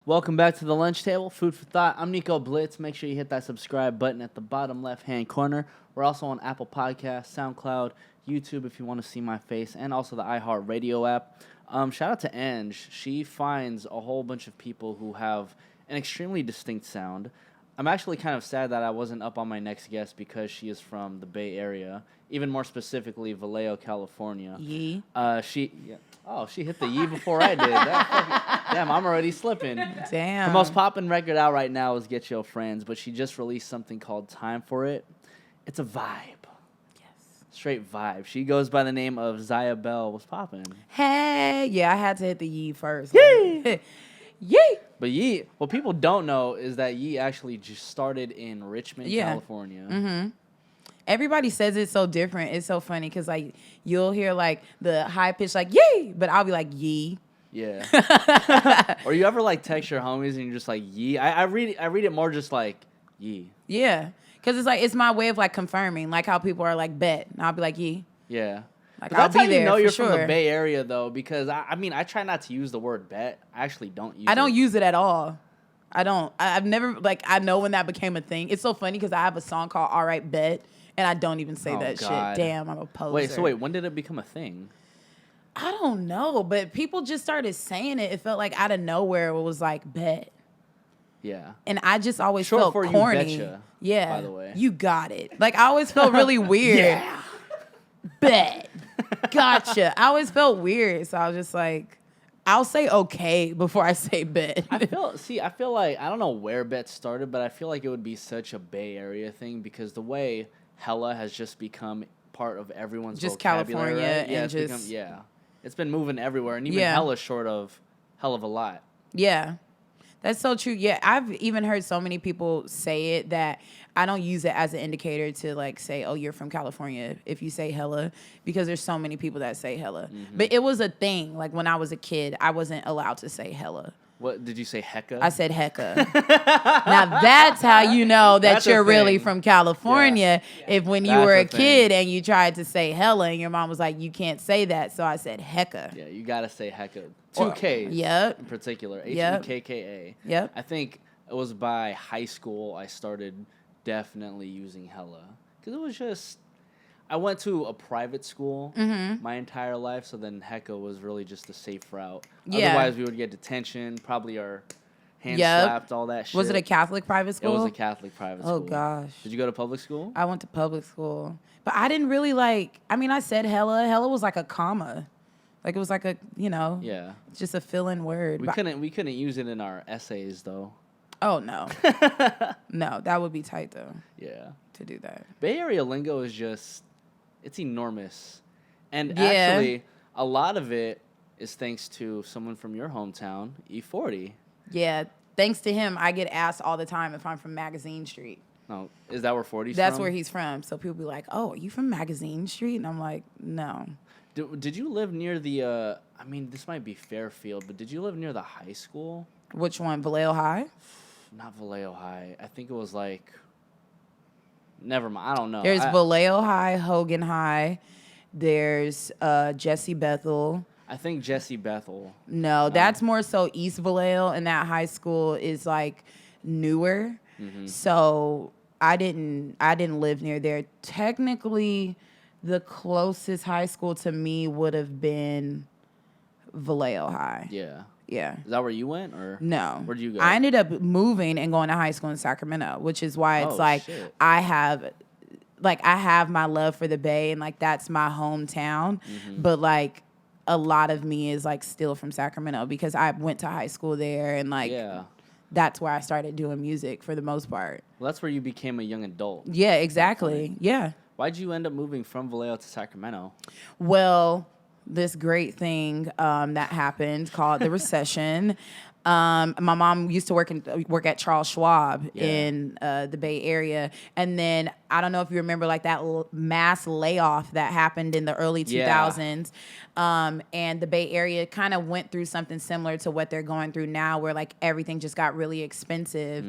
Welcome back to the lunch table, food for thought. I'm Nico Blitz. Make sure you hit that subscribe button at the bottom left-hand corner. We're also on Apple Podcasts, SoundCloud, YouTube if you want to see my face, and also the iHeartRadio app. Shout out to Ange. She finds a whole bunch of people who have an extremely distinct sound. I'm actually kind of sad that I wasn't up on my next guest because she is from the Bay Area, even more specifically Vallejo, California. Yee. She hit the yee before I did. Damn, I'm already slipping. Damn. Her most poppin' record out right now is Get Your Friends, but she just released something called Time For It. It's a vibe. Yes. Straight vibe. She goes by the name of Zyah Belle. What's poppin'? Hey. Yeah, I had to hit the yee first. Yee! Yee. But Yee, what people don't know is that Yee actually just started in Richmond, California. Mm-hmm. Everybody says it's so different. It's so funny because, like, you'll hear, like, the high pitch, like, yee, but I'll be like, yee. Yeah. Or you ever, like, text your homies and you're just like, yee? I read it more just like, yee. Yeah. Because it's, like, it's my way of, like, confirming, like how people are, like, bet. And I'll be like, yee. Yeah. Like, I'll I'll be be there you know for you're sure. from the Bay Area, though, because, I mean, I try not to use the word bet. I actually don't use it. I don't use it at all. I don't. I've never, like, I know when that became a thing. It's so funny because I have a song called All Right Bet, and I don't even say that God. shit. Damn, I'm a poser. Wait, when did it become a thing? I don't know, but people just started saying it. It felt like out of nowhere it was like, bet. Yeah. And I just always Short felt for you corny. betcha, Yeah. by the way. You got it. Like, I always felt really weird. Yeah. Bet. Gotcha. I always felt weird. So I was just like, I'll say okay before I say bet. I feel like, I don't know where bet started, but I feel like it would be such a Bay Area thing because the way hella has just become part of everyone's Just vocabulary. California Right? Yeah, and just... It's been moving everywhere, and even Yeah. hella's short of hell of a lot. Yeah. That's so true. Yeah, I've even heard so many people say it that I don't use it as an indicator to, like, say, oh, you're from California if you say hella, because there's so many people that say hella. Mm-hmm. But it was a thing. Like, when I was a kid, I wasn't allowed to say hella. What did you say, hecka? I said hecka. Now, that's how you know that That's a you're really thing. from California. Yeah. If when you That's were a a kid thing. and you tried to say hella and your mom was like, you can't say that. So I said hecka. Yeah, you gotta say hecka. Two Or- Ks. Yep. In particular, Yep. H-E-K-K-A. Yep. I think it was by high school I started definitely using hella because it was just I went to a private school my entire life, so then hecka was really just a safe route. Yeah. Otherwise, we would get detention, probably our hands Yep. slapped, all that shit. Was it a Catholic private It school? was a Catholic private school. Oh, gosh. Did you go to public school? I went to public school. But I didn't really like, I mean, I said hella. Hella was like a comma. Like, it was like a, you know, Yeah. just a fill-in word. We But- couldn't use it in our essays though. Oh, no. No, that would be tight, though, Yeah. to do that. Bay Area lingo is just, it's enormous. And Yeah. actually, a lot of it is thanks to someone from your hometown, E40. Yeah, thanks to him, I get asked all the time if I'm from Magazine Street. No, is that where 40's That's from? where he's from. So people be like, oh, are you from Magazine Street? And I'm like, no. Did you live near the, I mean, this might be Fairfield, but did you live near the high school? Which one, Vallejo High? Not Vallejo High. I think it was like, never mind. I don't know. There's Vallejo High, Hogan High. There's Jesse Bethel. I think Jesse Bethel. No, that's more so East Vallejo, and that high school is like newer. Mm-hmm. So I didn't live near there. Technically, the closest high school to me would have been Vallejo High. Yeah. Yeah. Is that where you went, or No. Where'd you go? I ended up moving and going to high school in Sacramento, which is why it's Oh, like shit. I have my love for the Bay, and like that's my hometown. Mm-hmm. But like a lot of me is like still from Sacramento because I went to high school there, and like Yeah. that's where I started doing music for the most part. Well, that's where you became a young adult. Yeah, exactly. Yeah. Why'd you end up moving from Vallejo to Sacramento? Well, this great thing that happened called the recession. My mom used to work at Charles Schwab Yeah. in the Bay Area, and then I don't know if you remember like that mass layoff that happened in the early 2000s. And the Bay Area kind of went through something similar to what they're going through now, where like everything just got really expensive.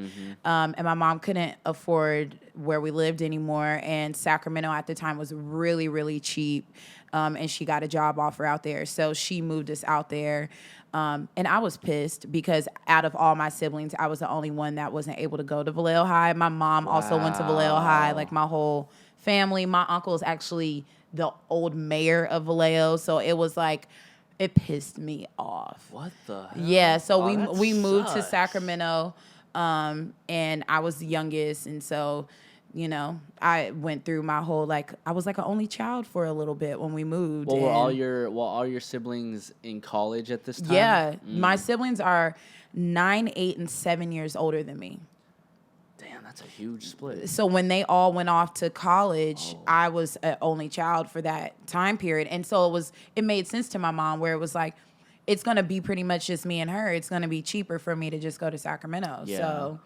And my mom couldn't afford where we lived anymore. And Sacramento at the time was really, really cheap. And she got a job offer out there. So she moved us out there. And I was pissed because out of all my siblings, I was the only one that wasn't able to go to Vallejo High. My mom also went to Vallejo High, like my whole family. My uncle is actually the old mayor of Vallejo, so it was like, it pissed me off. What the hell? Yeah, so we moved to sucks. Sacramento, and I was the youngest, and so, you know, I went through my whole, like, I was like an only child for a little bit when we moved. Well, were all your siblings in college at this time? Yeah, my siblings are 9, 8, and 7 years older than me. Damn, that's a huge split. So when they all went off to college, I was an only child for that time period. And so it made sense to my mom where it was like, it's going to be pretty much just me and her. It's going to be cheaper for me to just go to Sacramento. Yeah. So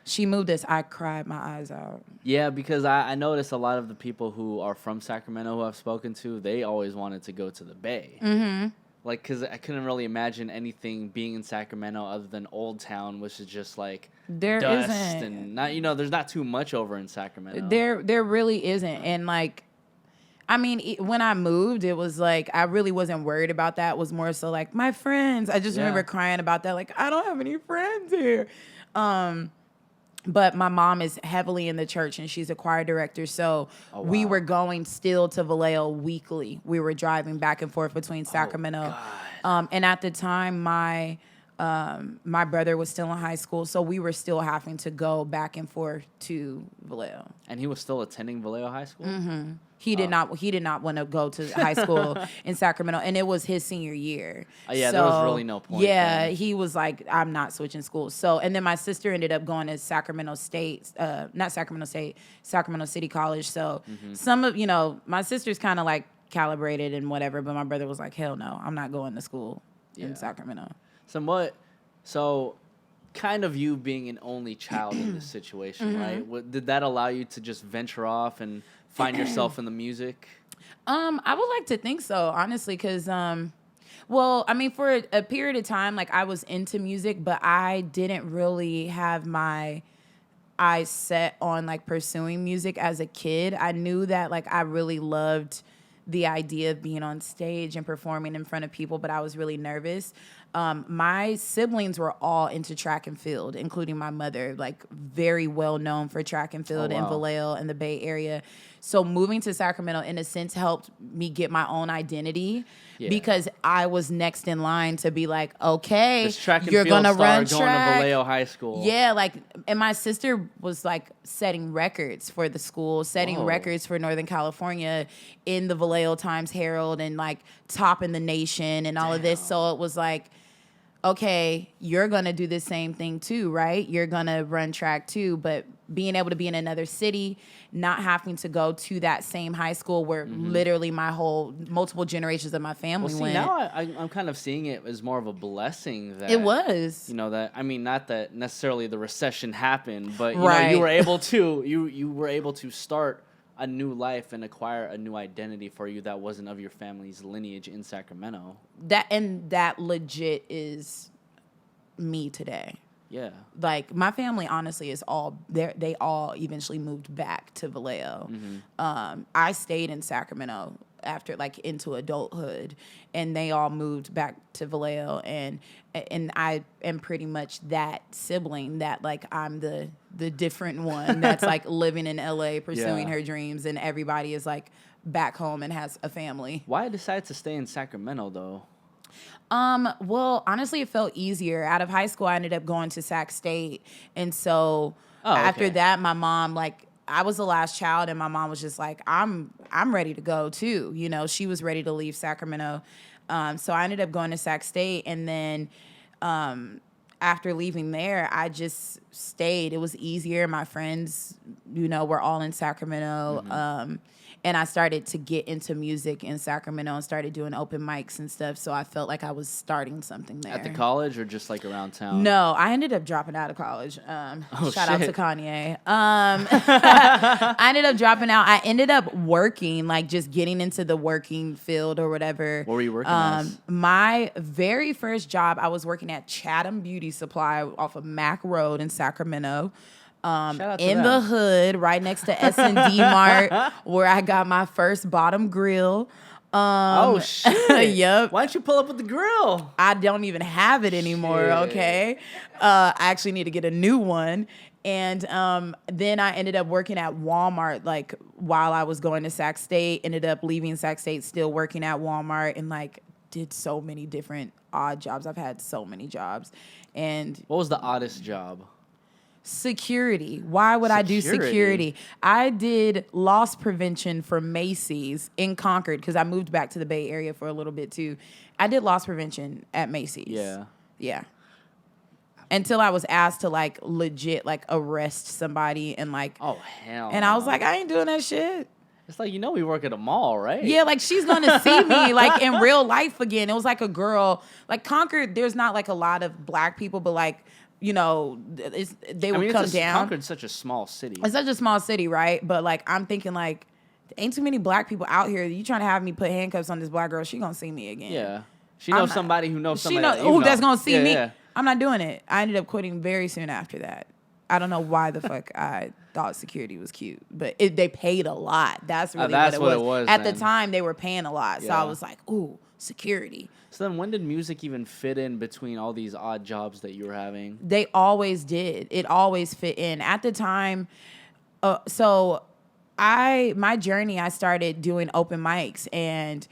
she moved us. I cried my eyes out. Yeah, because I noticed a lot of the people who are from Sacramento who I've spoken to, they always wanted to go to the Bay. Mm-hmm. Like, because I couldn't really imagine anything being in Sacramento other than Old Town, which is just like There dust isn't. and not, there's not too much over in Sacramento. There really isn't. And like, I mean, when I moved, it was like, I really wasn't worried about that. It was more so like my friends. I just remember crying about that. Like, I don't have any friends here. But my mom is heavily in the church and she's a choir director. So we were going still to Vallejo weekly. We were driving back and forth between Sacramento. And at the time, my brother was still in high school. So we were still having to go back and forth to Vallejo. And he was still attending Vallejo High School? Mm-hmm. He did not want to go to high school in Sacramento, and it was his senior year. Yeah, there was really no point. Yeah, then. he was like, I'm not switching schools. So, and then my sister ended up going to Sacramento State, not Sacramento State, Sacramento City College. So some of, my sister's kind of like calibrated and whatever, but my brother was like, hell no, I'm not going to school in Sacramento. So kind of you being an only child in this situation, right? Did that allow you to just venture off and find yourself in the music? I would like to think so, honestly, because, well, I mean, for a period of time, like, I was into music, but I didn't really have my eyes set on, like, pursuing music as a kid. I knew that, like, I really loved the idea of being on stage and performing in front of people, but I was really nervous. My siblings were all into track and field, including my mother, like very well known for track and field in Vallejo and the Bay Area. So moving to Sacramento, in a sense, helped me get my own identity because I was next in line to be like, okay, you're going to run track. Going to Vallejo High School. Yeah, like, and my sister was like setting records for the school, setting records for Northern California in the Vallejo Times-Herald and like topping the nation and all of this. So it was like, okay, you're going to do the same thing too, right? You're going to run track too, but being able to be in another city, not having to go to that same high school where literally my multiple generations of my family went. Now I'm kind of seeing it as more of a blessing that it was. That, I mean, not that necessarily the recession happened, but right. You were able to you were able to start a new life and acquire a new identity for you that wasn't of your family's lineage in Sacramento. That legit is me today. Yeah. Like, my family, honestly, is all there. They all eventually moved back to Vallejo. I stayed in Sacramento after, like, into adulthood, and they all moved back to Vallejo. And I am pretty much that sibling that, like, I'm the different one that's, like, living in LA, pursuing her dreams, and everybody is, like, back home and has a family. Why decide to stay in Sacramento, though? Well, honestly, it felt easier. Out of high school, I ended up going to Sac State. And so after that, my mom, like, I was the last child, and my mom was just like, I'm ready to go too. She was ready to leave Sacramento. So I ended up going to Sac State, and then after leaving there, I just stayed. It was easier. My friends, were all in Sacramento. And I started to get into music in Sacramento and started doing open mics and stuff. So I felt like I was starting something there. At the college or just like around town? No, I ended up dropping out of college. Shout out to Kanye. I ended up dropping out. I ended up working, like just getting into the working field or whatever. What were you working as? My very first job, I was working at Chatham Beauty Supply off of Mack Road in Sacramento. In the hood, right next to S&D Mart, where I got my first bottom grill. Oh, shit. Yep. Why don't you pull up with the grill? I don't even have it anymore, okay? I actually need to get a new one. And then I ended up working at Walmart, like, while I was going to Sac State. Ended up leaving Sac State, still working at Walmart, and, like, did so many different odd jobs. I've had so many jobs. And what was the oddest job? Security. Why would I do security? I did loss prevention for Macy's in Concord because I moved back to the Bay Area for a little bit too. I did loss prevention at Macy's. Yeah. Yeah. Until I was asked to like legit like arrest somebody and like. Oh, hell. And I was like, I ain't doing that shit. It's like, we work at a mall, right? Yeah, like she's gonna see me like in real life again. It was like a girl, like Concord, there's not like a lot of black people, but like, they would come down. Concord's such a small city. It's such a small city, right? But like, I'm thinking like, ain't too many black people out here. You trying to have me put handcuffs on this black girl? She gonna see me again. Yeah, she knows somebody who knows somebody. That's gonna see me. Yeah. I'm not doing it. I ended up quitting very soon after that. I don't know why the fuck I thought security was cute, but they paid a lot. That's really what it was. At the time, they were paying a lot, so I was like, ooh, security. So then when did music even fit in between all these odd jobs that you were having? They always did. It always fit in. At the time, my journey, I started doing open mics, and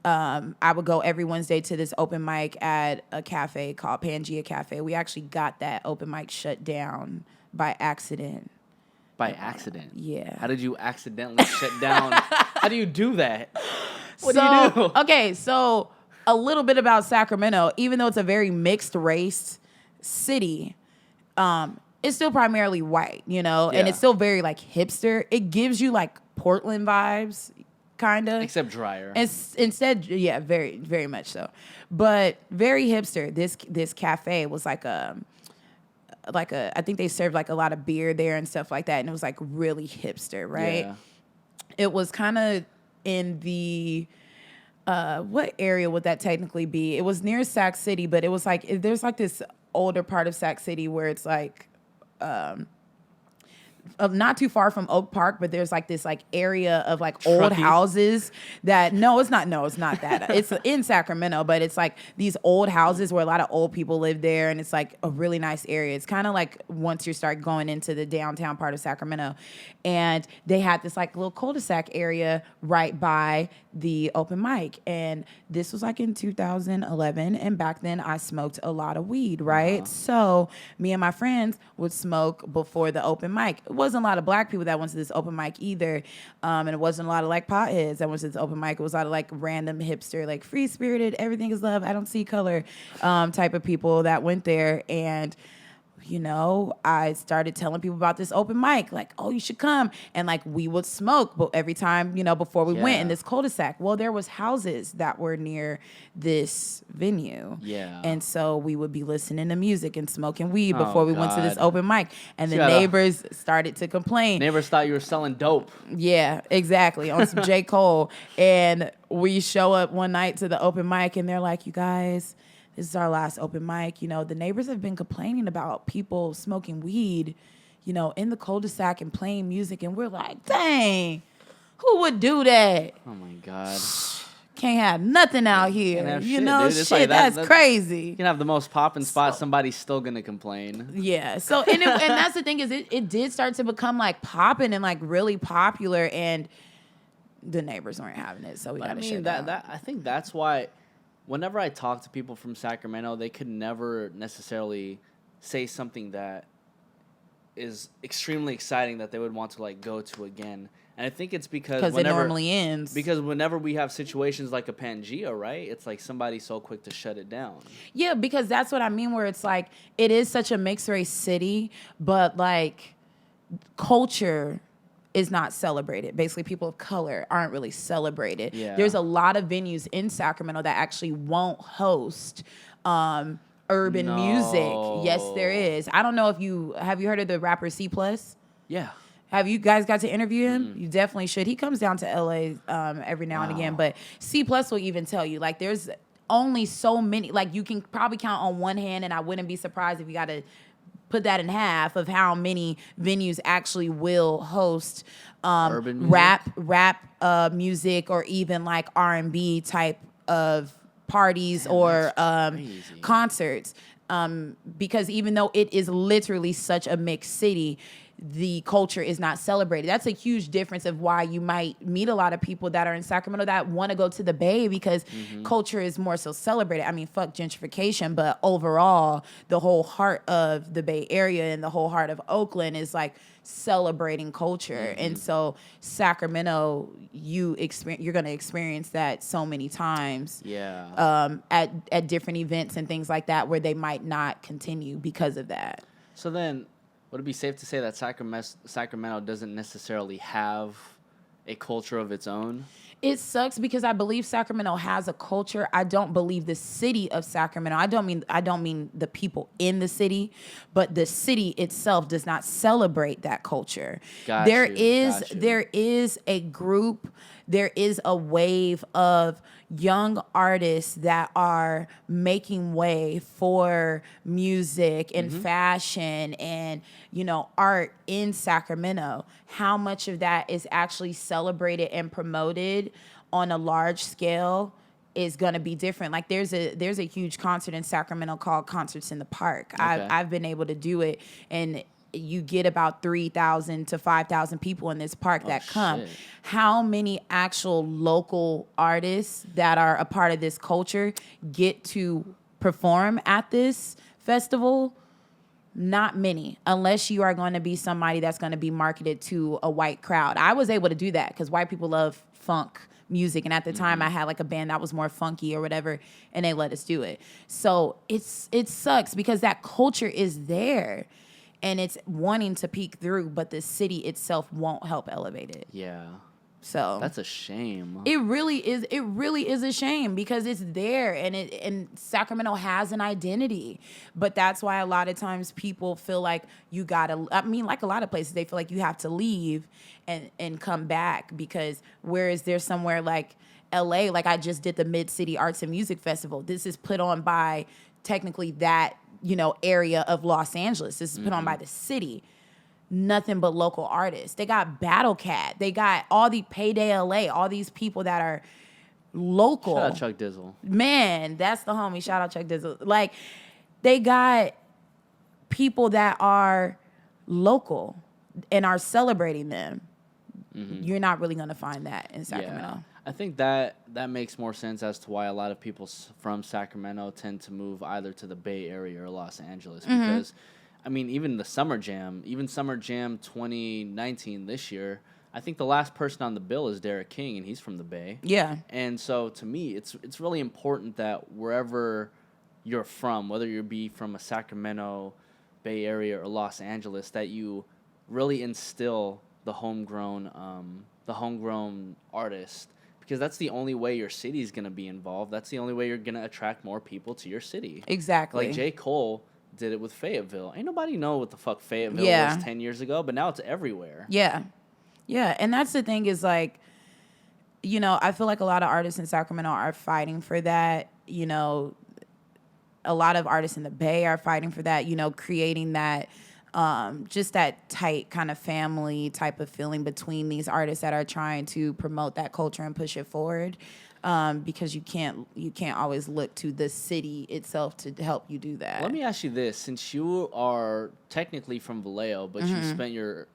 I would go every Wednesday to this open mic at a cafe called Pangea Cafe. We actually got that open mic shut down by accident. By accident? Yeah. How did you accidentally shut down? How do you do that? What do you do? Okay, so a little bit about Sacramento. Even though it's a very mixed race city, it's still primarily white, and it's still very like hipster. It gives you like Portland vibes, kind of. Except drier. Instead, yeah, very, very much so. But very hipster. This cafe was like I think they served like a lot of beer there and stuff like that, and it was like really hipster, right? Yeah. It was kind of in the what area would that technically be? It was near Sac City, but it was like there's like this older part of Sac City where it's like not too far from Oak Park, but there's like this like area of like old houses that it's not that. It's in Sacramento, but it's like these old houses where a lot of old people live there, and it's like a really nice area. It's kind of like once you start going into the downtown part of Sacramento, and they had this like little cul-de-sac area right by the open mic, and this was like in 2011, and back then I smoked a lot of weed, right? So me and my friends would smoke before the open mic. It wasn't a lot of black people that went to this open mic either, and it wasn't a lot of like potheads that went to this open mic. It was a lot of like random hipster, like free spirited, everything is love, I don't see color, type of people that went there. And I started telling people about this open mic, like, oh, you should come. And like we would smoke, but every time, before we went in this cul-de-sac. Well, there was houses that were near this venue. Yeah. And so we would be listening to music and smoking weed before we went to this open mic. And the neighbors started to complain. Neighbors thought you were selling dope. Yeah, exactly. On some J. Cole. And we show up one night to the open mic, and they're like, you guys, this is our last open mic. The neighbors have been complaining about people smoking weed, in the cul-de-sac and playing music. And we're like, dang, who would do that? Oh, my God. Can't have nothing out here. That's crazy. You can have the most popping spot. Somebody's still going to complain. Yeah. So, and that's the thing is it did start to become like popping and like really popular. And the neighbors weren't having it. So we got to shut down. I think that's why whenever I talk to people from Sacramento, they could never necessarily say something that is extremely exciting that they would want to like go to again. And I think it's because it normally ends. Because whenever we have situations like a Pangea, right, it's like somebody's so quick to shut it down. Yeah, because that's what I mean, where it's like it is such a mixed race city, but like culture is not celebrated. Basically, people of color aren't really celebrated. Yeah. There's a lot of venues in Sacramento that actually won't host urban music. Yes, there is. I don't know if have you heard of the rapper C Plus? Yeah. Have you guys got to interview him? You definitely should. He comes down to LA every now and again, but C Plus will even tell you, like, there's only so many, like, you can probably count on one hand, and I wouldn't be surprised if you got to put that in half of how many venues actually will host Urban music? rap music, or even like R&B type of parties. Damn, or that's crazy. concerts. Because even though it is literally such a mixed city, the culture is not celebrated. That's a huge difference of why you might meet a lot of people that are in Sacramento that want to go to the Bay, because culture is more so celebrated. I mean, fuck gentrification, but overall, the whole heart of the Bay Area and the whole heart of Oakland is like celebrating culture. And so Sacramento, you're going to experience that so many times. Yeah. At different events and things like that, where they might not continue because of that. So then, would it be safe to say that Sacramento doesn't necessarily have a culture of its own? It sucks because I believe Sacramento has a culture. I don't believe the city of Sacramento. I don't mean the people in the city, but the city itself does not celebrate that culture. There is a group, there is a wave of young artists that are making way for music and fashion and, art in Sacramento. How much of that is actually celebrated and promoted on a large scale is going to be different. Like there's a huge concert in Sacramento called Concerts in the Park. Okay. I've been able to do it, and you get about 3,000 to 5,000 people in this park that come. Shit. How many actual local artists that are a part of this culture get to perform at this festival? Not many, unless you are going to be somebody that's going to be marketed to a white crowd. I was able to do that because white people love funk music, and at the time I had like a band that was more funky or whatever, and they let us do it. So it sucks because that culture is there and it's wanting to peek through, but the city itself won't help elevate it. Yeah. So That's a shame. it really is a shame because it's there, and Sacramento has an identity. But that's why a lot of times people feel like you gotta, I mean, like a lot of places, they feel like you have to leave and come back, because whereas there's somewhere like LA, like I just did the Mid-City Arts and Music Festival. This is put on by technically that, area of Los Angeles. This is put on by the city. Nothing but local artists. They got Battle Cat. They got all the Payday LA, all these people that are local. Shout out Chuck Dizzle. Man, that's the homie. Shout out Chuck Dizzle. Like, they got people that are local and are celebrating them. You're not really going to find that in Sacramento. Yeah. I think that makes more sense as to why a lot of people from Sacramento tend to move either to the Bay Area or Los Angeles, because I mean, even Summer Jam 2019 this year, I think the last person on the bill is Derek King, and he's from the Bay. Yeah. And so to me, it's really important that wherever you're from, whether you be from a Sacramento, Bay Area, or Los Angeles, that you really instill the homegrown artist, because that's the only way your city's going to be involved. That's the only way you're going to attract more people to your city. Exactly. Like J. Cole did it with Fayetteville. Ain't nobody know what the fuck Fayetteville was 10 years ago, but now it's everywhere. Yeah. Yeah. And that's the thing is, like, I feel like a lot of artists in Sacramento are fighting for that. A lot of artists in the Bay are fighting for that, creating that, just that tight kind of family type of feeling between these artists that are trying to promote that culture and push it forward. Because you can't always look to the city itself to help you do that. Let me ask you this: since you are technically from Vallejo, but you spent your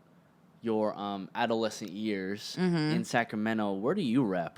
adolescent years in Sacramento, where do you rep?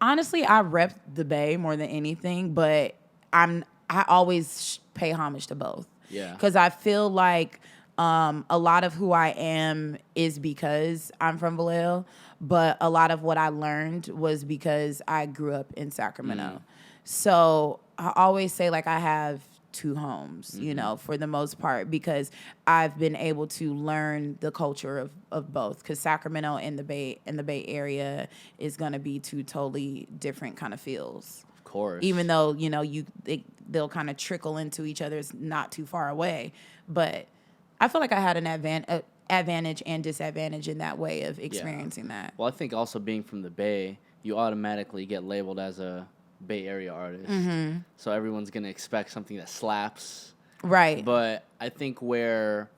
Honestly, I rep the Bay more than anything, but I always pay homage to both. Yeah, because I feel like a lot of who I am is because I'm from Vallejo, but a lot of what I learned was because I grew up in Sacramento. So I always say, like, I have two homes, you know, for the most part, because I've been able to learn the culture of both. Because Sacramento and the Bay Area is going to be two totally different kind of feels. Of course. Even though, you know, they'll kind of trickle into each other's not too far away. But I feel like I had an advantage and disadvantage in that way of experiencing that. Well, I think also being from the Bay, you automatically get labeled as a Bay Area artist. So everyone's going to expect something that slaps. Right. But I think where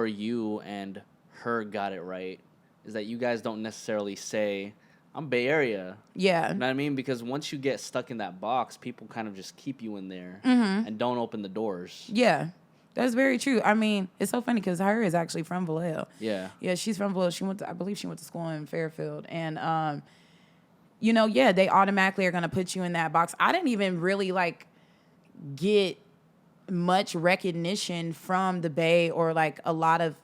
you and her got it right is that you guys don't necessarily say, I'm Bay Area. Yeah. You know what I mean? Because once you get stuck in that box, people kind of just keep you in there and don't open the doors. Yeah. That's very true. I mean, it's so funny because her is actually from Vallejo. Yeah. Yeah, she's from Vallejo. I believe she went to school in Fairfield. And, you know, yeah, they automatically are going to put you in that box. I didn't even really, like, get much recognition from the Bay or, like, a lot of,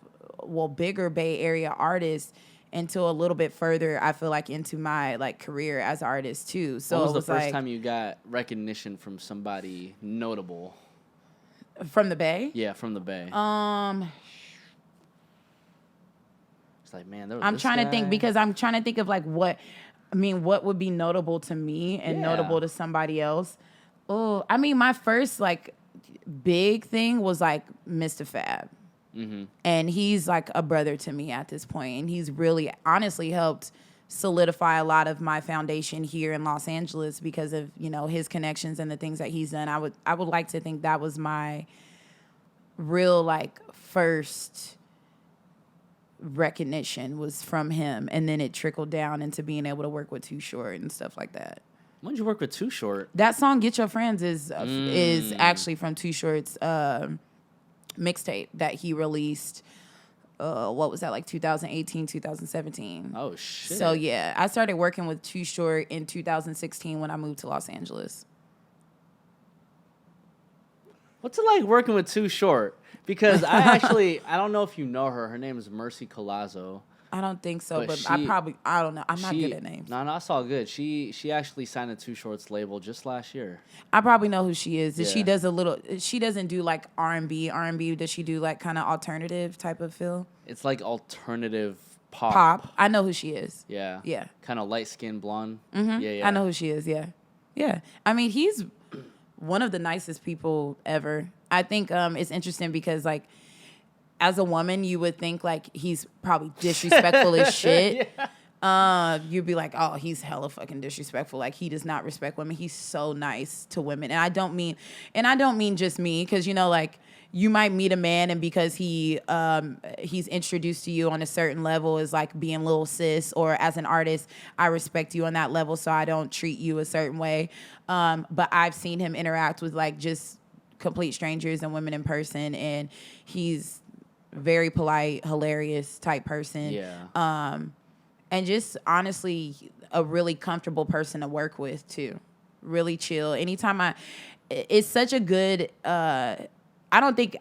bigger Bay Area artists until a little bit further, I feel like, into my, like, career as an artist, too. So when was it was the first like, time you got recognition from somebody notable? From the Bay? Yeah, from the Bay. It's like, man, there was I'm this trying to guy. think because I'm trying to think of like what would be notable to me and notable to somebody else. Oh, I mean, my first like big thing was like Mistah F.A.B. And he's like a brother to me at this point, and he's really honestly helped solidify a lot of my foundation here in Los Angeles because of, you know, his connections and the things that he's done. I would like to think that was my real like first recognition was from him, and then it trickled down into being able to work with Too Short and stuff like that. When did you work with Too Short? That song "Get Your Friends" is actually from Too Short's mixtape that he released. What was that, like 2018, 2017? Oh shit! So yeah, I started working with Too Short in 2016 when I moved to Los Angeles. What's it like working with Too Short? Because I don't know if you know her. Her name is Mercy Colazzo. I don't think so, but she- I don't know. I'm not good at names. No, it's all good. She actually signed a Too Short's label just last year. I probably know who she is. Yeah. She doesn't do like R&B. Does she do like kind of alternative type of feel? It's like alternative pop. Pop. I know who she is. Yeah. Yeah. Kind of light skinned blonde. Yeah. I know who she is. Yeah. Yeah. I mean, he's one of the nicest people ever. I think it's interesting because like, as a woman, you would think like he's probably disrespectful as shit. Yeah. You'd be like, oh, he's hella fucking disrespectful. Like he does not respect women. He's so nice to women. And I don't mean just me, because you know, like you might meet a man and because he's introduced to you on a certain level is like being little sis, or as an artist, I respect you on that level, so I don't treat you a certain way. But I've seen him interact with like just complete strangers and women in person, and he's very polite, hilarious type person. Yeah. And just honestly a really comfortable person to work with too. Really chill. Anytime it's such a good, I don't think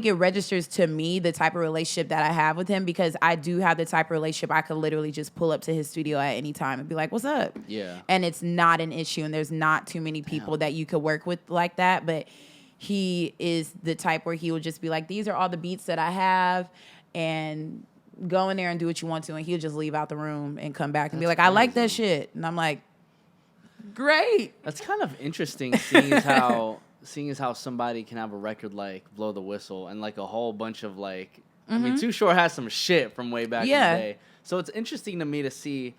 it registers to me the type of relationship that I have with him, because I do have the type of relationship I could literally just pull up to his studio at any time and be like, what's up? Yeah. And it's not an issue, and there's not too many people that you could work with like that, but he is the type where he will just be like, these are all the beats that I have, and go in there and do what you want to, and he'll just leave out the room and come back and be like, I like that shit. And I'm like, great. That's kind of interesting seeing as how somebody can have a record like Blow the Whistle and like a whole bunch of like, I mean, Too Short has some shit from way back in the day. So it's interesting to me to see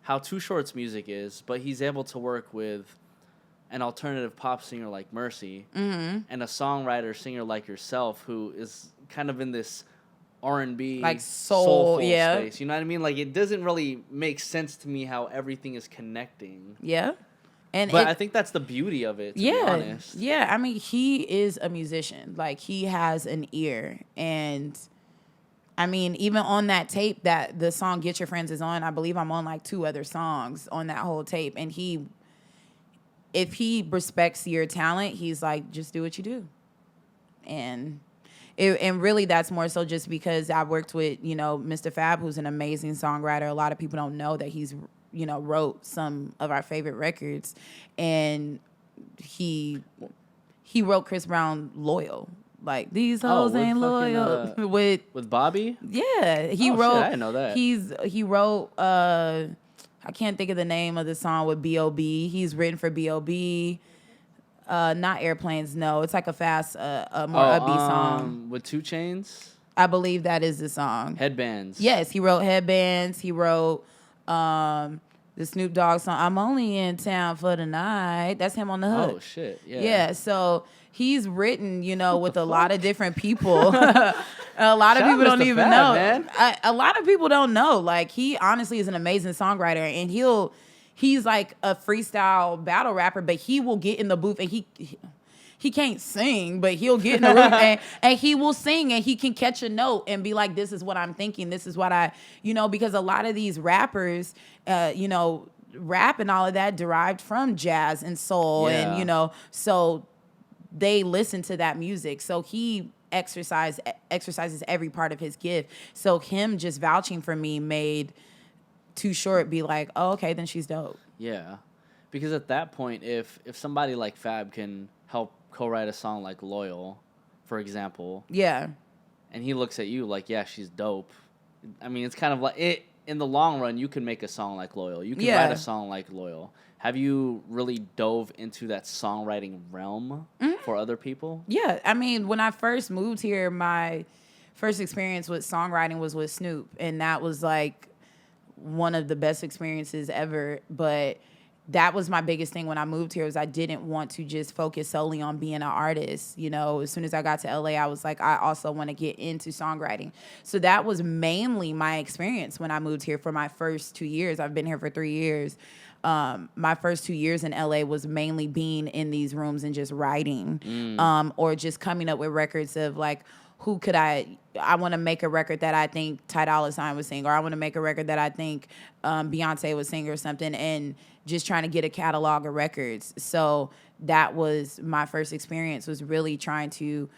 how Too Short's music is, but he's able to work with an alternative pop singer like Mercy and a songwriter singer like yourself, who is kind of in this R&B like soulful yeah space. You know what I mean? Like it doesn't really make sense to me how everything is connecting. Yeah. But I think that's the beauty of it, to be honest. Yeah, I mean, he is a musician. Like, he has an ear. And, I mean, even on that tape that the song Get Your Friends is on, I believe I'm on, like, 2 other songs on that whole tape. And if he respects your talent, he's like, just do what you do. And really that's more so just because I worked with, you know, Mistah F.A.B, who's an amazing songwriter. A lot of people don't know that he's, you know, wrote some of our favorite records, and he he wrote Chris Brown "Loyal." Like these hoes with ain't fucking, loyal with Bobby. yeah, he Oh, wrote. shit, I didn't know that. He wrote. I can't think of the name of the song with B.O.B. He's written for B.O.B. Not Airplanes. No, it's like a fast, more upbeat song. With 2 Chainz. I believe that is the song. Headbands. Yes, he wrote Headbands. He wrote the Snoop Dogg song. I'm only in town for the night. That's him on the hook. Oh shit. Yeah. Yeah, so he's written, with a lot of different people. A lot of Shout people out don't Mistah even F.A.B, know. man. A lot of people don't know. Like, he honestly is an amazing songwriter, and he's like a freestyle battle rapper, but he will get in the booth and he can't sing, but he'll get in the room and he will sing, and he can catch a note and be like, this is what I'm thinking. This is what because a lot of these rappers, rap and all of that derived from jazz and soul. Yeah. And, so they listen to that music. So he exercises every part of his gift. So him just vouching for me made Too Short be like, oh, okay, then she's dope. Yeah. Because at that point, if somebody like Fab can help co-write a song like Loyal, for example. Yeah. And he looks at you like, yeah, she's dope. I mean, it's kind of like it. In the long run, you can make a song like Loyal. You can write a song like Loyal. Have you really dove into that songwriting realm for other people? Yeah. I mean, when I first moved here, my first experience with songwriting was with Snoop. And that was like one of the best experiences ever. But that was my biggest thing when I moved here, was I didn't want to just focus solely on being an artist. As soon as I got to LA, I was like, I also want to get into songwriting. So that was mainly my experience when I moved here for my first 2 years. I've been here for 3 years. My first 2 years in LA was mainly being in these rooms and just writing, or just coming up with records of like, who could I want to make a record that I think Ty Dolla $ign would sing, or I want to make a record that I think Beyonce would sing or something, and just trying to get a catalog of records. So that was my first experience, was really trying to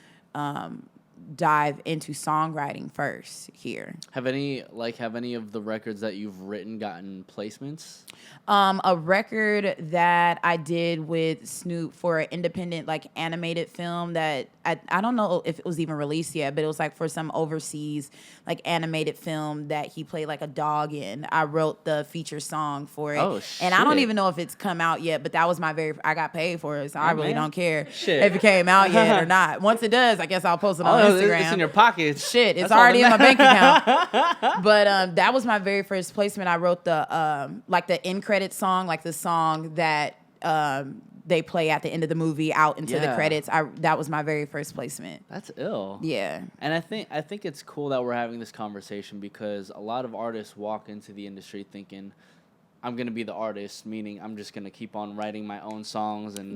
dive into songwriting first here. Have any of the records that you've written gotten placements? A record that I did with Snoop for an independent like animated film that I don't know if it was even released yet, but it was like for some overseas like animated film that he played like a dog in. I wrote the feature song for it. Oh, shit. And I don't even know if it's come out yet, but that was I got paid for it, so I really don't care if it came out yet or not. Once it does, I guess I'll post it on Instagram. It's in your pockets. Shit, it's already in my bank account. But that was my very first placement. I wrote the like the end credits song, like the song that they play at the end of the movie out into the credits. That was my very first placement. That's ill. Yeah. And I think it's cool that we're having this conversation, because a lot of artists walk into the industry thinking, I'm going to be the artist, meaning I'm just going to keep on writing my own songs and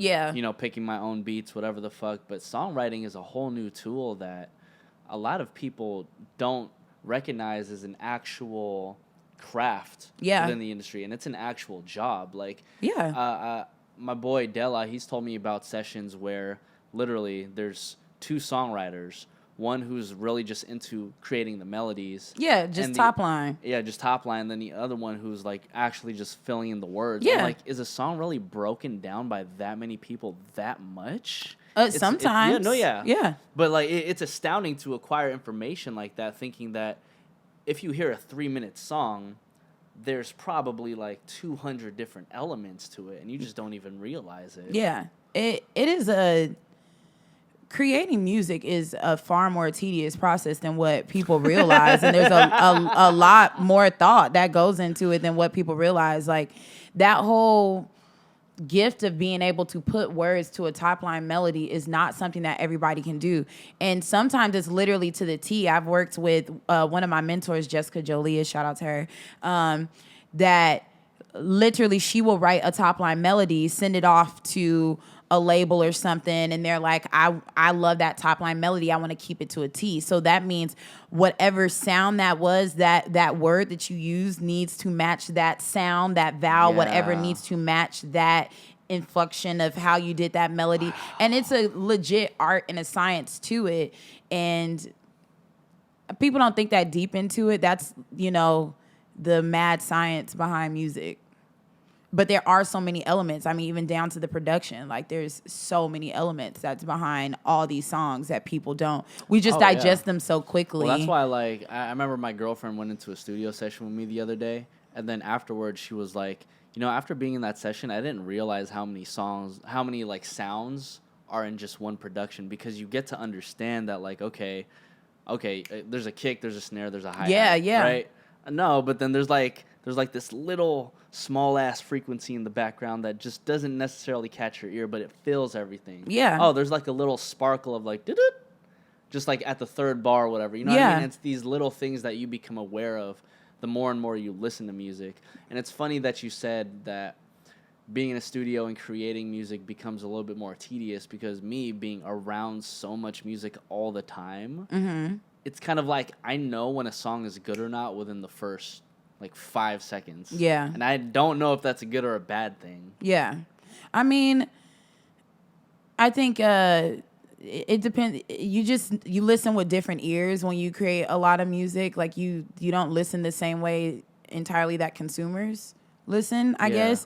picking my own beats, whatever the fuck. But songwriting is a whole new tool that a lot of people don't recognize as an actual craft within the industry, and it's an actual job. Like, my boy Della, he's told me about sessions where literally there's 2 songwriters, one who's really just into creating the melodies. Yeah, just top line. Yeah, just top line. Then the other one who's like actually just filling in the words. Yeah. I'm like, is a song really broken down by that many people that much? Sometimes. Yeah. But like, it's astounding to acquire information like that, thinking that if you hear a 3-minute song, there's probably like 200 different elements to it, and you just don't even realize it. Yeah. It is creating music is a far more tedious process than what people realize, and there's a lot more thought that goes into it than what people realize. Like, that whole gift of being able to put words to a top line melody is not something that everybody can do, and sometimes it's literally to the T. I've worked with one of my mentors, Jessica Jolia, shout out to her, that literally she will write a top line melody, send it off to a label or something, and they're like, I love that top line melody, I want to keep it to a T. So that means whatever sound that was, that word that you use needs to match that sound, that vowel, whatever needs to match that inflection of how you did that melody. And it's a legit art and a science to it, and people don't think that deep into it. That's the mad science behind music. but there are so many elements. I mean, even down to the production, like there's so many elements that's behind all these songs that people don't. We just digest them so quickly. Well, that's why, like, I remember my girlfriend went into a studio session with me the other day, and then afterwards she was like, after being in that session, I didn't realize how many sounds are in just one production, because you get to understand that, like, okay, there's a kick, there's a snare, there's a hi-hat, right? No, but then there's this little small ass frequency in the background that just doesn't necessarily catch your ear, but it fills everything. Yeah. Oh, there's like a little sparkle of like, just like at the third bar or whatever. You know what I mean? It's these little things that you become aware of the more and more you listen to music. And it's funny that you said that being in a studio and creating music becomes a little bit more tedious, because me being around so much music all the time, it's kind of like I know when a song is good or not within the first like 5 seconds. Yeah. And I don't know if that's a good or a bad thing. Yeah. I mean, I think it depends. You listen with different ears when you create a lot of music. Like you don't listen the same way entirely that consumers listen, I guess.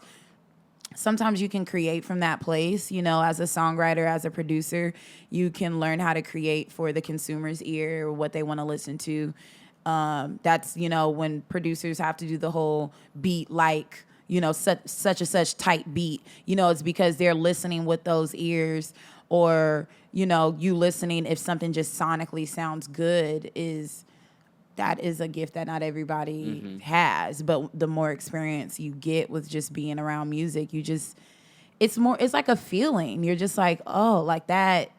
Sometimes you can create from that place, as a songwriter, as a producer, you can learn how to create for the consumer's ear, or what they want to listen to. That's, when producers have to do the whole beat, like, such and such tight beat, it's because they're listening with those ears, or, you listening, if something just sonically sounds good, that is a gift that not everybody has. But the more experience you get with just being around music, it's like a feeling. You're just like, oh, like that.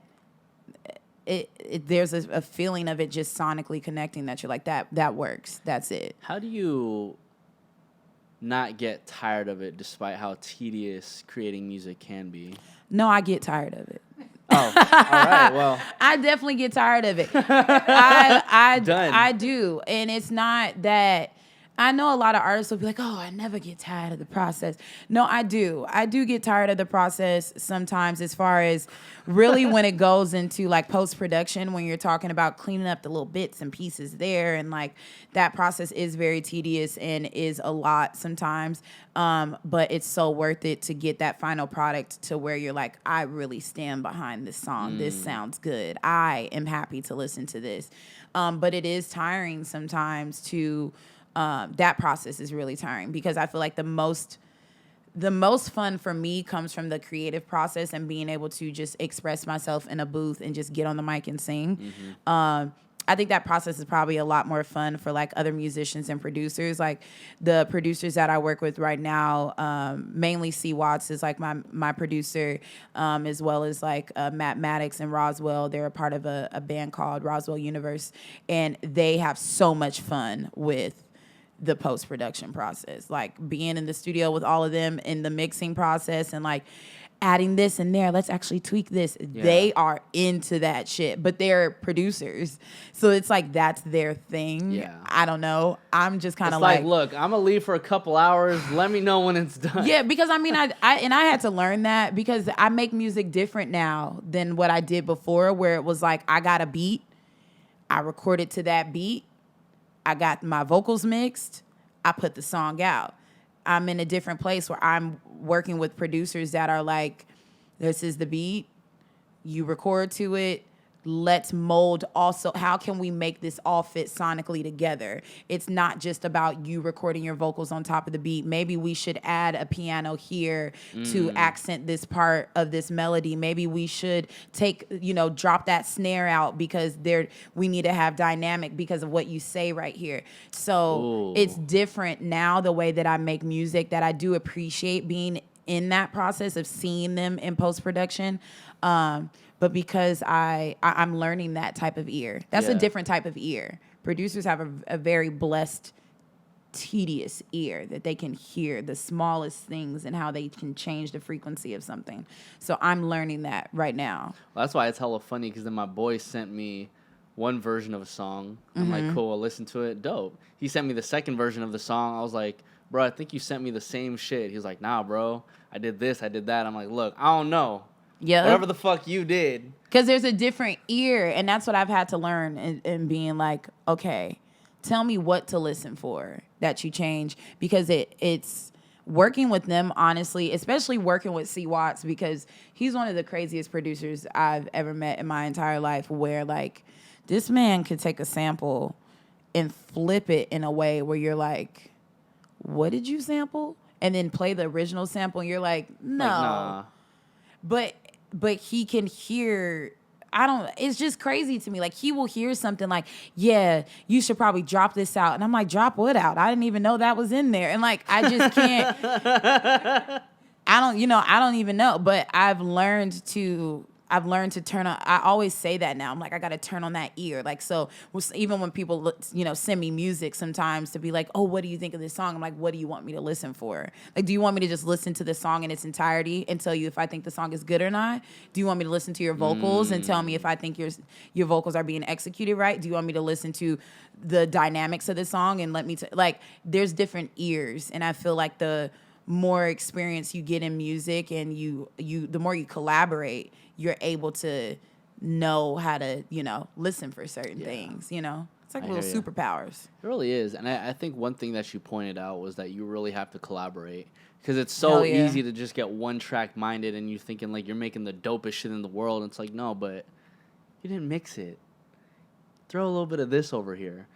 There's a feeling of it just sonically connecting that you're like, that works. That's it. How do you not get tired of it despite how tedious creating music can be? No, I get tired of it. Oh, all right. Well, I definitely get tired of it. I Done. do. And it's not that I know a lot of artists will be like, oh, I never get tired of the process. No, I do. I do get tired of the process sometimes, as far as really when it goes into like post-production, when you're talking about cleaning up the little bits and pieces there. And like that process is very tedious and is a lot sometimes. But it's so worth it to get that final product to where you're like, I really stand behind this song. This sounds good. I am happy to listen to this. But it is tiring sometimes to... that process is really tiring, because I feel like the most fun for me comes from the creative process and being able to just express myself in a booth and just get on the mic and sing. I think that process is probably a lot more fun for like other musicians and producers. Like the producers that I work with right now, mainly C. Watts is like my producer, as well as like Matt Maddox and Roswell. They're a part of a band called Roswell Universe, and they have so much fun with the post-production process, like being in the studio with all of them in the mixing process and like adding this in there. Let's actually tweak this. Yeah. They are into that shit, but they're producers. So it's like, that's their thing. Yeah. I don't know. I'm just kind of like, look, I'm going to leave for a couple hours. Let me know when it's done. Yeah, because I mean, I had to learn that, because I make music different now than what I did before, where it was like, I got a beat, I recorded to that beat, I got my vocals mixed, I put the song out. I'm in a different place where I'm working with producers that are like, this is the beat, you record to it, let's mold also, how can we make this all fit sonically together? It's not just about you recording your vocals on top of the beat. Maybe we should add a piano here to accent this part of this melody. Maybe we should drop that snare out, because we need to have dynamic because of what you say right here. So It's different now, the way that I make music, that I do appreciate being in that process of seeing them in post-production. But because I'm learning that type of ear. That's a different type of ear. Producers have a very blessed, tedious ear that they can hear the smallest things and how they can change the frequency of something. So I'm learning that right now. Well, that's why it's hella funny, because then my boy sent me one version of a song. I'm like, cool, I'll listen to it. Dope. He sent me the second version of the song. I was like, bro, I think you sent me the same shit. He was like, nah, bro, I did this, I did that. I'm like, look, I don't know. Yeah, whatever the fuck you did. Because there's a different ear, and that's what I've had to learn in being like, okay, tell me what to listen for that you change, because it's working with them, honestly, especially working with C. Watts, because he's one of the craziest producers I've ever met in my entire life, where like this man could take a sample and flip it in a way where you're like, what did you sample? And then play the original sample and you're like, no. Like, nah. But he can hear, it's just crazy to me. Like, he will hear something like, yeah, you should probably drop this out. And I'm like, drop what out? I didn't even know that was in there. And like, I just can't, I don't even know. But I've learned to turn on. I always say that now. I'm like, I got to turn on that ear. Like, so even when people, send me music sometimes to be like, oh, what do you think of this song? I'm like, what do you want me to listen for? Like, do you want me to just listen to the song in its entirety and tell you if I think the song is good or not? Do you want me to listen to your vocals and tell me if I think your vocals are being executed right? Do you want me to listen to the dynamics of the song and let me, like, there's different ears. And I feel like the more experience you get in music and the more you collaborate, you're able to know how to, listen for certain things, It's like little superpowers. It really is. And I think one thing that you pointed out was that you really have to collaborate. Because it's so easy to just get one-track minded and you thinking like you're making the dopest shit in the world. And it's like, no, but you didn't mix it. Throw a little bit of this over here.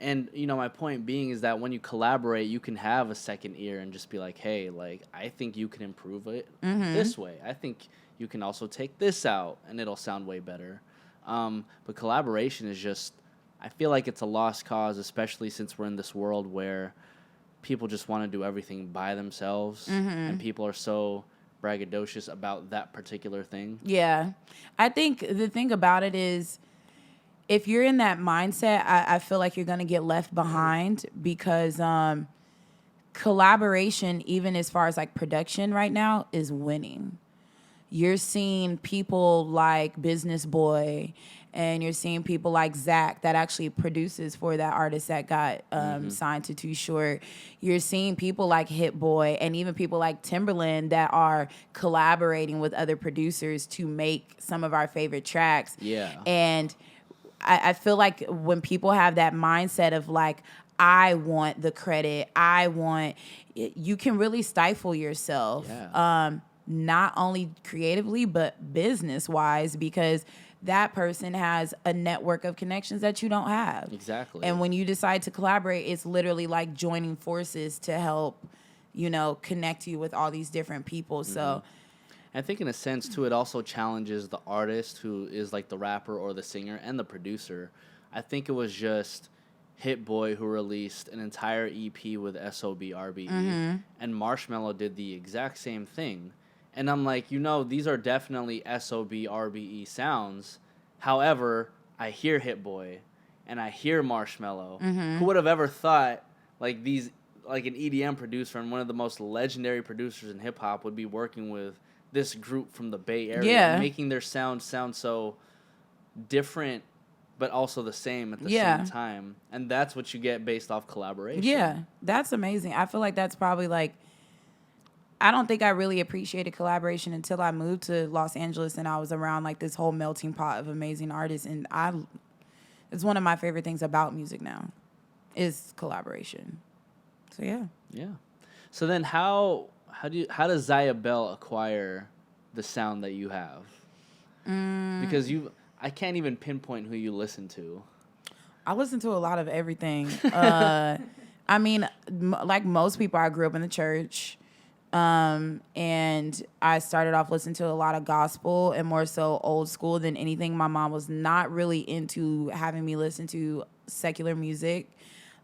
And, my point being is that when you collaborate, you can have a second ear and just be like, hey, like, I think you can improve it this way. I think you can also take this out and it'll sound way better. But collaboration is just, I feel like it's a lost cause, especially since we're in this world where people just want to do everything by themselves and people are so braggadocious about that particular thing. Yeah. I think the thing about it is, if you're in that mindset, I feel like you're going to get left behind because collaboration, even as far as like production right now, is winning. You're seeing people like Business Boy and you're seeing people like Zach that actually produces for that artist that got signed to Too Short. You're seeing people like Hit Boy and even people like Timberland that are collaborating with other producers to make some of our favorite tracks. Yeah. And I feel like when people have that mindset of like, I want the credit, you can really stifle yourself, not only creatively, but business-wise, because that person has a network of connections that you don't have. Exactly. And when you decide to collaborate, it's literally like joining forces to help, connect you with all these different people. So I think in a sense, too, it also challenges the artist who is like the rapper or the singer and the producer. I think it was just Hit Boy who released an entire EP with S.O.B. R.B.E. And Marshmello did the exact same thing. And I'm like, these are definitely S.O.B. R.B.E. sounds. However, I hear Hit Boy and I hear Marshmello. Who would have ever thought like an EDM producer and one of the most legendary producers in hip hop would be working with this group from the Bay Area, making their sound so different, but also the same at the same time. And that's what you get based off collaboration. Yeah, that's amazing. I feel like that's probably like, I don't think I really appreciated collaboration until I moved to Los Angeles and I was around like this whole melting pot of amazing artists. And it's one of my favorite things about music now is collaboration. So yeah. Yeah. So then how does Zyah Belle acquire the sound that you have? Because I can't even pinpoint who you listen to. I listen to a lot of everything. I mean, like most people, I grew up in the church. And I started off listening to a lot of gospel and more so old school than anything. My mom was not really into having me listen to secular music.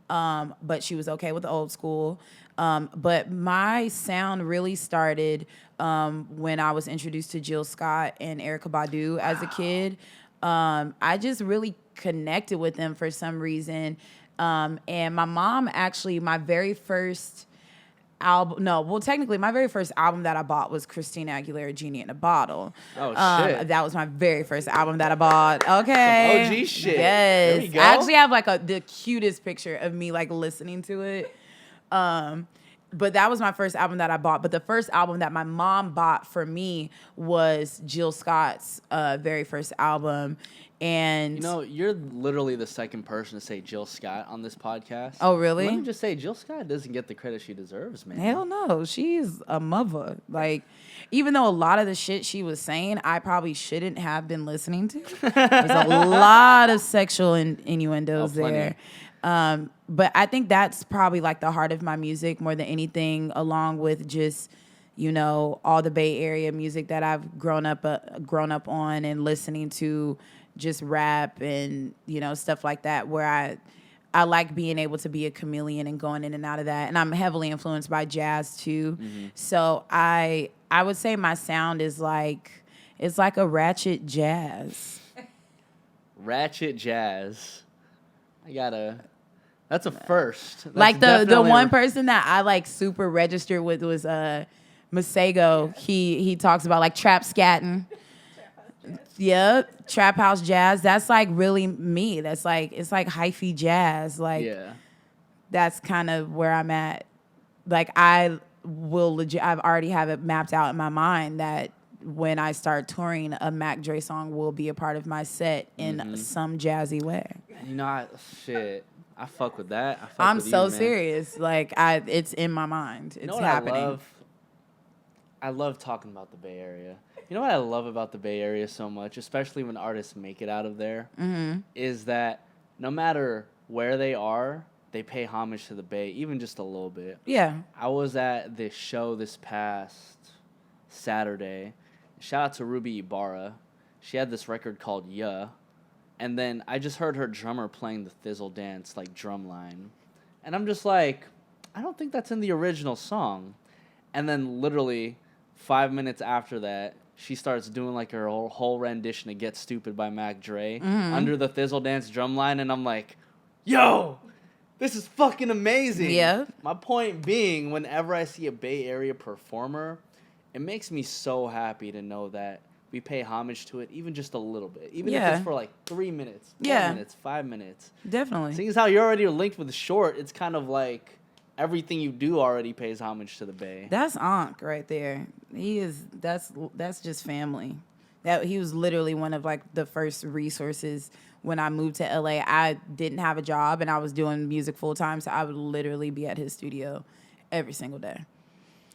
But she was okay with the old school. But my sound really started when I was introduced to Jill Scott and Erykah Badu as a kid. I just really connected with them for some reason. And my mom actually, my very first album that I bought was Christina Aguilera, Genie in a Bottle. Oh, shit. That was my very first album that I bought. Okay. Some OG shit. Yes. There we go. I actually have like the cutest picture of me like listening to it. But that was my first album that I bought. But the first album that my mom bought for me was Jill Scott's very first album. And You know, you're literally the second person to say Jill Scott on this podcast. Oh, really? Let me just say, Jill Scott doesn't get the credit she deserves, man. hell no, she's a mother. Like, even though a lot of the shit she was saying, I probably shouldn't have been listening to. There's a lot of sexual innuendos there. But I think that's probably like the heart of my music more than anything, along with just, you know, all the Bay Area music that I've grown up on and listening to, just rap and, you know, stuff like that, where I like being able to be a chameleon and going in and out of that. And I'm heavily influenced by jazz too. Mm-hmm. So I would say my sound is like, it's like a ratchet jazz. Ratchet jazz. That's a first. That's like the one person that I like super registered with was Masego. He talks about like trap scatting. Yeah, trap house jazz. That's like really me. That's like, it's like hyphy jazz. Like, yeah. That's kind of where I'm at. Like, I've already have it mapped out in my mind that when I start touring, a Mac Dre song will be a part of my set in some jazzy way. You know, I fuck with that. I'm so serious. Like, it's in my mind. It's happening. I love talking about the Bay Area. You know what I love about the Bay Area so much, especially when artists make it out of there, is that no matter where they are, they pay homage to the Bay, even just a little bit. Yeah. I was at this show this past Saturday. Shout out to Ruby Ibarra. She had this record called Yeah. And then I just heard her drummer playing the Thizzle Dance, like, drum line. And I'm just like, I don't think that's in the original song. And then literally 5 minutes after that, she starts doing, like, her whole rendition of Get Stupid by Mac Dre under the Thizzle Dance drum line. And I'm like, yo, this is fucking amazing. Yeah. My point being, whenever I see a Bay Area performer, it makes me so happy to know that we pay homage to it, even just a little bit. Even if it's for like 3 minutes, 4 minutes, 5 minutes. Definitely. Seeing as how you're already linked with Short, it's kind of like everything you do already pays homage to the Bay. That's Ankh right there. That's just family. That he was literally one of like the first resources when I moved to LA. I didn't have a job and I was doing music full time, so I would literally be at his studio every single day.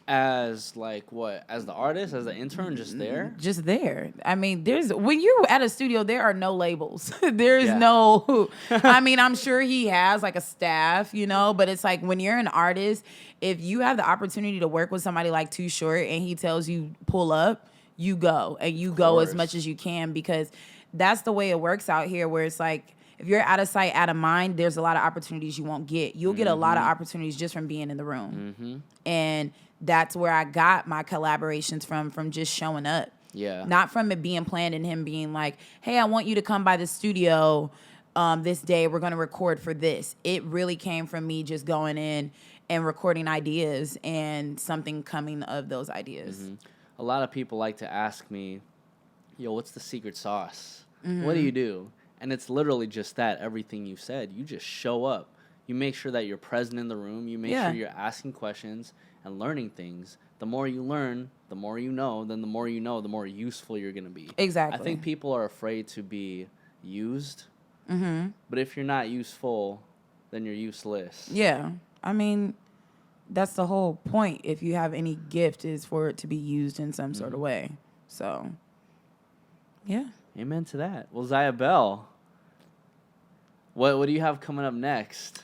As like what? As the artist, as the intern, just there? Just there. I mean, when you're at a studio, there are no labels. There's no. I mean, I'm sure he has like a staff, you know, but it's like when you're an artist, if you have the opportunity to work with somebody like Too Short and he tells you pull up, you go and you go as much as you can, because that's the way it works out here, where it's like, if you're out of sight, out of mind, there's a lot of opportunities you won't get. You'll get a lot of opportunities just from being in the room. And that's where I got my collaborations from just showing up. Yeah. Not from it being planned and him being like, hey, I want you to come by the studio this day. We're going to record for this. It really came from me just going in and recording ideas and something coming of those ideas. A lot of people like to ask me, yo, what's the secret sauce? What do you do? And it's literally just that, everything you said. You just show up. You make sure that you're present in the room. You make sure you're asking questions and learning things. The more you learn, the more you know. Then the more you know, the more useful you're going to be. Exactly. I think people are afraid to be used. But if you're not useful, then you're useless. Yeah. I mean, that's the whole point. If you have any gift, is for it to be used in some sort of way. So, yeah. Amen to that. Well, Zyah Belle, what do you have coming up next?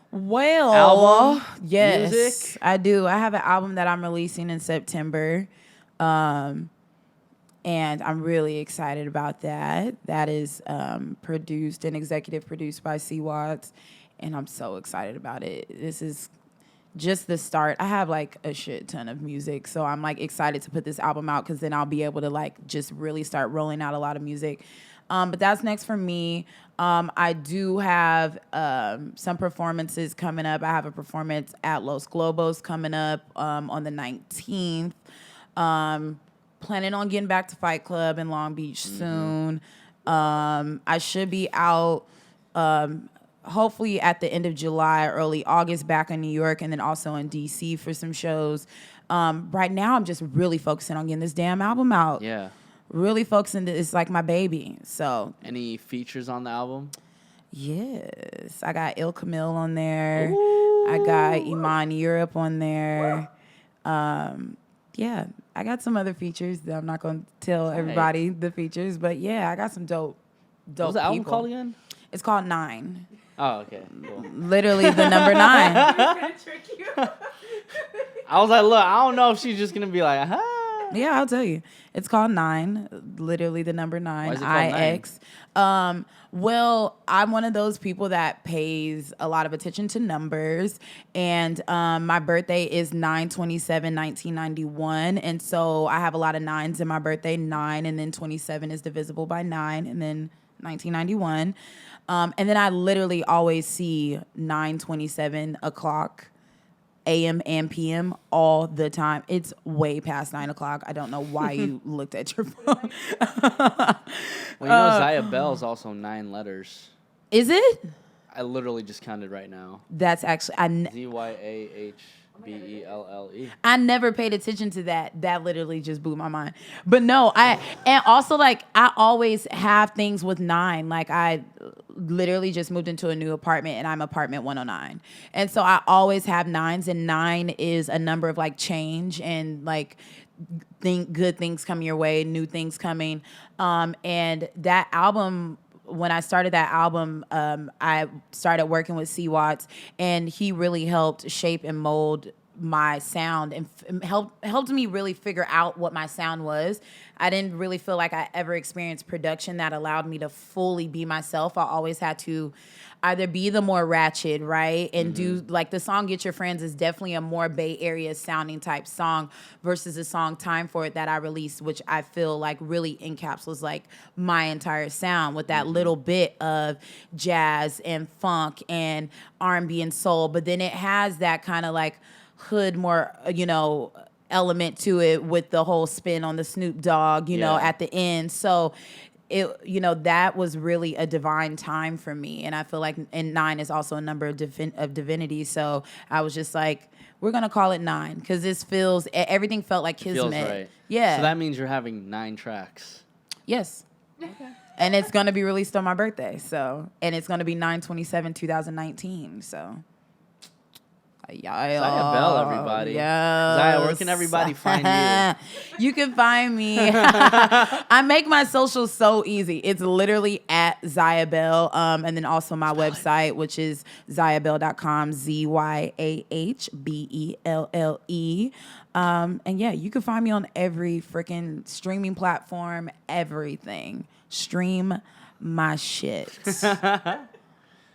Well, album? Yes, music? I do. I have an album that I'm releasing in September, and I'm really excited about that. That is produced and executive produced by C. Watts, and I'm so excited about it. This is just the start. I have like a shit ton of music, so I'm like excited to put this album out, because then I'll be able to like just really start rolling out a lot of music. But that's next for me. I do have some performances coming up. I have a performance at Los Globos coming up on the 19th. Planning on getting back to Fight Club in Long Beach soon. I should be out hopefully at the end of July, early August, back in New York, and then also in DC for some shows. Right now, I'm just really focusing on getting this damn album out. Yeah. Really focusing. It's like my baby. So. Any features on the album? Yes, I got Il Camille on there. Ooh. I got Iman Europe on there. Yeah, I got some other features that I'm not going to tell everybody the features, but yeah, I got some dope What's the album called again? It's called 9. Oh, okay, cool. Literally the number 9. I was like, look, I don't know if she's just gonna be like, Yeah, I'll tell you. It's called 9. Literally the number 9. Why is it called IX. 9? Well, I'm one of those people that pays a lot of attention to numbers, and my birthday is 9/27/1991, and so I have a lot of 9s in my birthday. 9 and then 27 is divisible by 9, and then 1991, and then I literally always see 9:27 o'clock. AM and PM all the time. It's way past 9 o'clock. I don't know why you looked at your phone. Well, you know, Zyah Belle is also 9 letters. Is it? I literally just counted right now. That's actually ZYAHBELLE. I never paid attention to that. That literally just blew my mind. But no, and also like I always have things with 9. Like I literally just moved into a new apartment and I'm apartment 109. And so I always have 9s, and 9 is a number of like change and like good things coming your way, new things coming. And that album, when I started that album, I started working with C. Watts, and he really helped shape and mold my sound and helped me really figure out what my sound was. I didn't really feel like I ever experienced production that allowed me to fully be myself. I always had to either be the more ratchet, right? And do like the song Get Your Friends is definitely a more Bay Area sounding type song versus the song Time For It that I released, which I feel like really encapsulates like my entire sound with that little bit of jazz and funk and R&B and soul. But then it has that kind of like hood more, element to it with the whole spin on the Snoop Dogg, know, at the end. So it, that was really a divine time for me. And I feel like, and 9 is also a number of divinity. So I was just like, we're going to call it 9 because everything felt like kismet. Feels right. Yeah. So that means you're having 9 tracks. Yes. Okay. And it's going to be released on my birthday. So, and it's going to be 9/27/2019. So. Zyah Belle, everybody. Yes. Zyah, where can everybody find you? You can find me. I make my socials so easy. It's literally at Zyah Belle. And then also my website, which is ZyahBelle.com, ZYAHBELLE. And yeah, you can find me on every freaking streaming platform, everything. Stream my shit.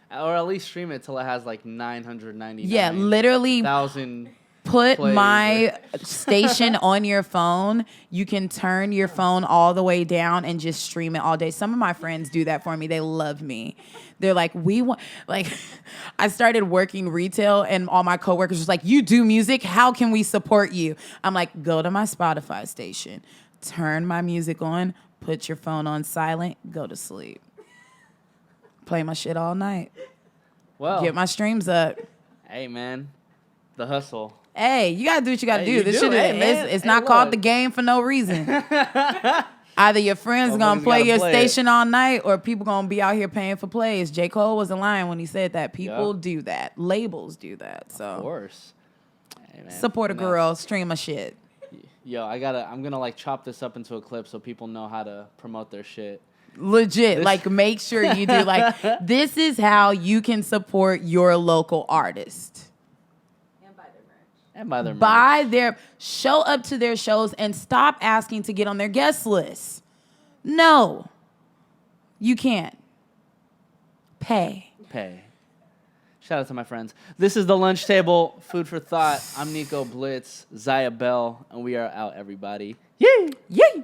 Or at least stream it till it has like 999. Yeah, literally. 1,000. Put my station on your phone. You can turn your phone all the way down and just stream it all day. Some of my friends do that for me. They love me. They're like, I started working retail and all my coworkers was like, you do music? How can we support you? I'm like, go to my Spotify station, turn my music on, put your phone on silent, go to sleep. Play my shit all night. Well, get my streams up. Hey, man. The hustle. Hey, you got to do what you got to do. This do. shit it's not called the game for no reason. Either your friends going to play your station all night or people going to be out here paying for plays. J. Cole wasn't lying when he said that. People do that. Labels do that. So of course. Hey, man. Support a girl. Stream a shit. Yo, I'm going to like chop this up into a clip so people know how to promote their shit. Legit, like make sure you do like this is how you can support your local artist. And buy their merch. Show up to their shows and stop asking to get on their guest list. No. You can't. Pay. Shout out to my friends. This is the Lunch Table, Food for Thought. I'm Nico Blitz, Zyah Belle, and we are out, everybody. Yay! Yay!